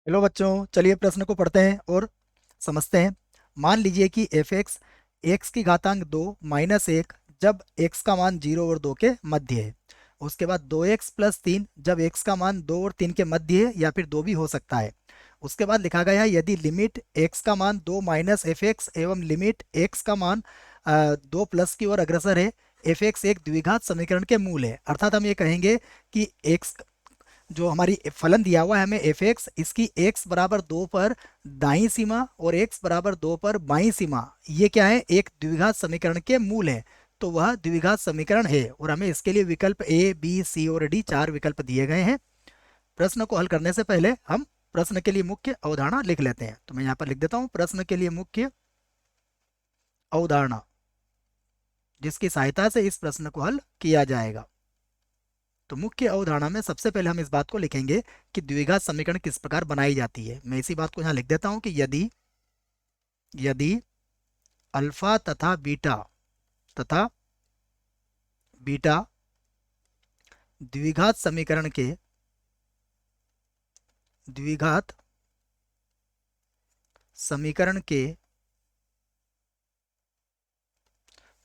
Hello बच्चों, चलिए प्रश्न को पढ़ते हैं और समझते हैं। मान लीजिए कि एफ एक्स एक्स की घातांक 2 - 1 जब एक्स का मान 0 और 2 के मध्य है। उसके बाद 2x + 3 जब एक्स का मान 2 और 3 के मध्य है या फिर 2 भी हो सकता है। उसके बाद लिखा गया है यदि लिमिट एक्स का मान 2 - f(x) एवं लिमिट एक्स का मान 2 की ओर अग्रसर है, एफ एक्स एक द्विघात समीकरण के मूल है। अर्थात हम ये कहेंगे कि एक्स जो हमारी फलन दिया हुआ है हमें एफ एक्स, इसकी x बराबर 2 पर दाईं सीमा और x बराबर 2 पर बाईं सीमा, ये क्या है, एक द्विघात समीकरण के मूल है। तो वह द्विघात समीकरण है और हमें इसके लिए विकल्प ए बी सी और डी 4 विकल्प दिए गए हैं। प्रश्न को हल करने से पहले हम प्रश्न के लिए मुख्य अवधारणा लिख लेते हैं। तो मैं यहाँ पर लिख देता हूँ प्रश्न के लिए मुख्य अवधारणा, जिसकी सहायता से इस प्रश्न को हल किया जाएगा। तो मुख्य अवधारणा में सबसे पहले हम इस बात को लिखेंगे कि द्विघात समीकरण किस प्रकार बनाई जाती है। मैं इसी बात को यहाँ लिख देता हूँ कि यदि यदि अल्फा तथा बीटा द्विघात समीकरण के द्विघात समीकरण के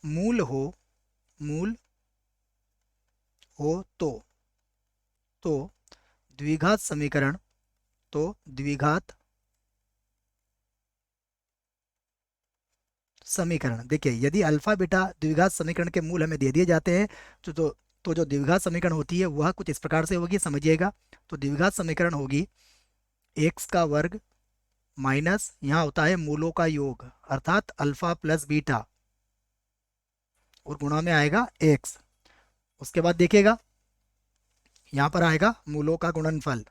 मूल मूल हो तो द्विघात समीकरण द्विघात समीकरण, देखिए यदि अल्फा बीटा द्विघात समीकरण के मूल हमें दे दिए जाते हैं तो जो द्विघात समीकरण होती है वह कुछ इस प्रकार से होगी, समझिएगा। तो द्विघात समीकरण होगी एक्स का वर्ग माइनस यहाँ होता है मूलों का योग अर्थात अल्फा प्लस बीटा और गुणा में आएगा एक्स। उसके बाद देखिएगा यहाँ पर आएगा मूलों का गुणनफल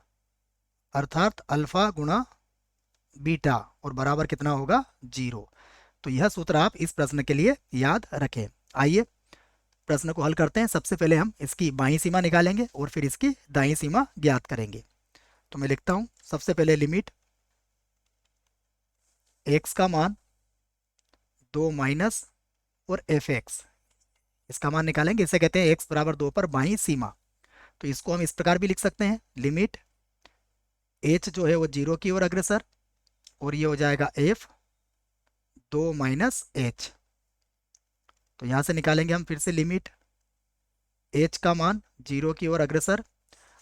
अर्थात अल्फा गुणा बीटा और बराबर कितना होगा, 0। तो यह सूत्र आप इस प्रश्न के लिए याद रखें। आइए प्रश्न को हल करते हैं। सबसे पहले हम इसकी बाईं सीमा निकालेंगे और फिर इसकी दाईं सीमा ज्ञात करेंगे। तो मैं लिखता हूं सबसे पहले लिमिट एक्स का मान 2 माइनस और एफ एक्स, इसका मान निकालेंगे। इसे कहते हैं एक्स बराबर 2 पर बाईं सीमा। तो इसको हम इस प्रकार भी लिख सकते हैं, लिमिट एच जो है वो 0 की ओर अग्रसर और ये हो जाएगा एफ 2 - एच। तो यहां से निकालेंगे हम फिर से लिमिट एच का मान 0 की ओर अग्रसर।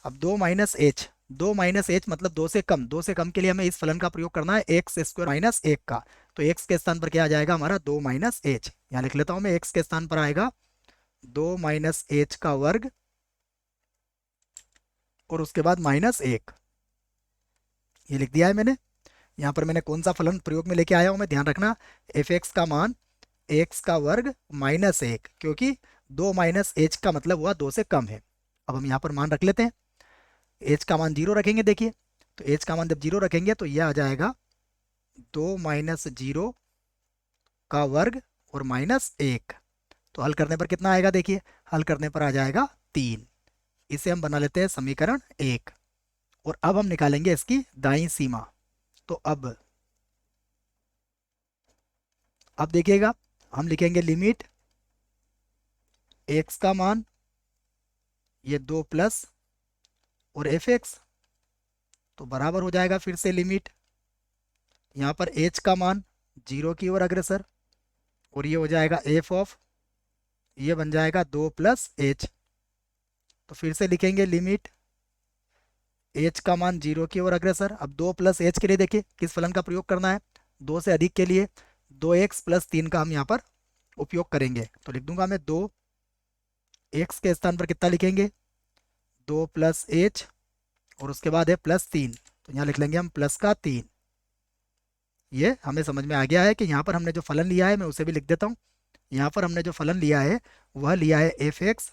अब 2 - एच, 2 - एच मतलब 2 से कम, 2 से कम के लिए हमें इस फलन का प्रयोग करना है x² - 1 का। तो x के स्थान पर क्या आ जाएगा हमारा 2 - एच, यहाँ लिख लेता हूं मैं, x के स्थान पर आएगा 2 - एच का वर्ग और उसके बाद -1, ये लिख दिया है मैंने। यहाँ पर मैंने कौन सा फलन प्रयोग में लेके आया हूँ मैं, ध्यान रखना, एफ एक्स का मान एक्स का वर्ग -1, क्योंकि 2 - एच का मतलब हुआ 2 से कम है। अब हम यहाँ पर मान रख लेते हैं, एच का मान 0 रखेंगे। देखिए तो एच का मान जब 0 रखेंगे तो यह आ जाएगा 2 - 0 का वर्ग और -1। तो हल करने पर कितना आएगा, देखिए हल करने पर आ जाएगा 3। इसे हम बना लेते हैं समीकरण 1 और अब हम निकालेंगे इसकी दाईं सीमा। तो अब देखिएगा हम लिखेंगे लिमिट एक्स का मान ये 2 प्लस और एफ एक्स, तो बराबर हो जाएगा फिर से लिमिट यहाँ पर एच का मान 0 की ओर अग्रसर और ये हो जाएगा एफ ऑफ, ये बन जाएगा 2 + एच। तो फिर से लिखेंगे लिमिट एच का मान 0 की ओर अग्रसर। अब 2 + एच के लिए देखिए किस फलन का प्रयोग करना है, 2 से अधिक के लिए 2x + 3 का हम यहाँ पर उपयोग करेंगे। तो लिख दूंगा मैं 2x के स्थान पर कितना लिखेंगे, 2 + एच और उसके बाद है +3, तो यहाँ लिख लेंगे हम प्लस का 3। ये हमें समझ में आ गया है कि यहाँ पर हमने जो फलन लिया है, मैं उसे भी लिख देता हूँ। यहाँ पर हमने जो फलन लिया है वह लिया है एफ एक्स,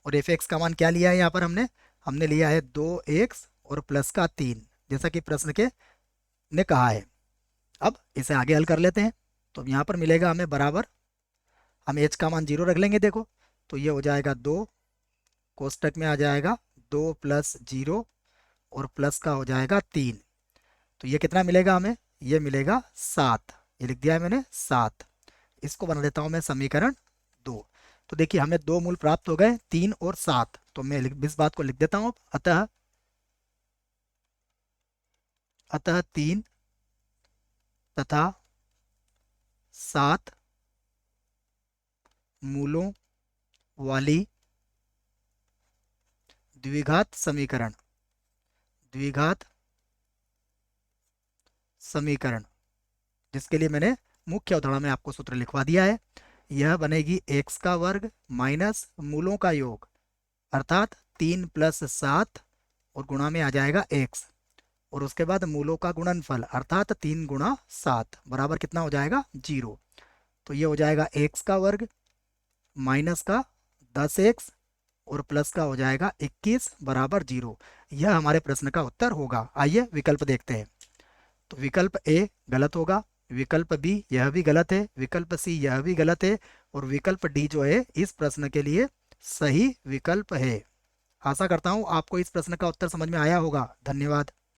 और एफ एक्स का मान क्या लिया है यहाँ पर हमने हमने लिया है 2x और प्लस का 3, जैसा कि प्रश्न के ने कहा है। अब इसे आगे हल कर लेते हैं। तो यहाँ पर मिलेगा हमें बराबर, हम एच का मान 0 रख लेंगे। देखो तो ये हो जाएगा 2, कोष्टक में आ जाएगा 2 + 0 और प्लस का हो जाएगा 3। तो ये कितना मिलेगा हमें, ये मिलेगा 7, ये लिख दिया है मैंने 7। इसको बना देता हूँ मैं समीकरण 2। तो देखिए हमें दो मूल प्राप्त हो गए, 3 और 7। तो मैं इस बात को लिख देता हूँ, अतः अतः 3 तथा 7 मूलों वाली द्विघात समीकरण, द्विघात समीकरण, जिसके लिए मैंने मुख्य अवधारणा में आपको सूत्र लिखवा दिया है। यह बनेगी एक्स का वर्ग माइनस मूलों का योग, अर्थात 3 + 7 और गुणा में आ जाएगा एक्स, और उसके बाद मूलों का गुणनफल अर्थात 3 × 7 बराबर कितना हो जाएगा 0। तो ये हो जाएगा एक्स का वर्ग माइनस का 10x और प्लस का हो जाएगा 21 बराबर 0। यह हमारे प्रश्न का उत्तर होगा। आइए विकल्प देखते हैं। तो विकल्प ए गलत होगा, विकल्प बी यह भी गलत है, विकल्प सी यह भी गलत है, और विकल्प डी जो है इस प्रश्न के लिए सही विकल्प है। आशा करता हूँ आपको इस प्रश्न का उत्तर समझ में आया होगा। धन्यवाद।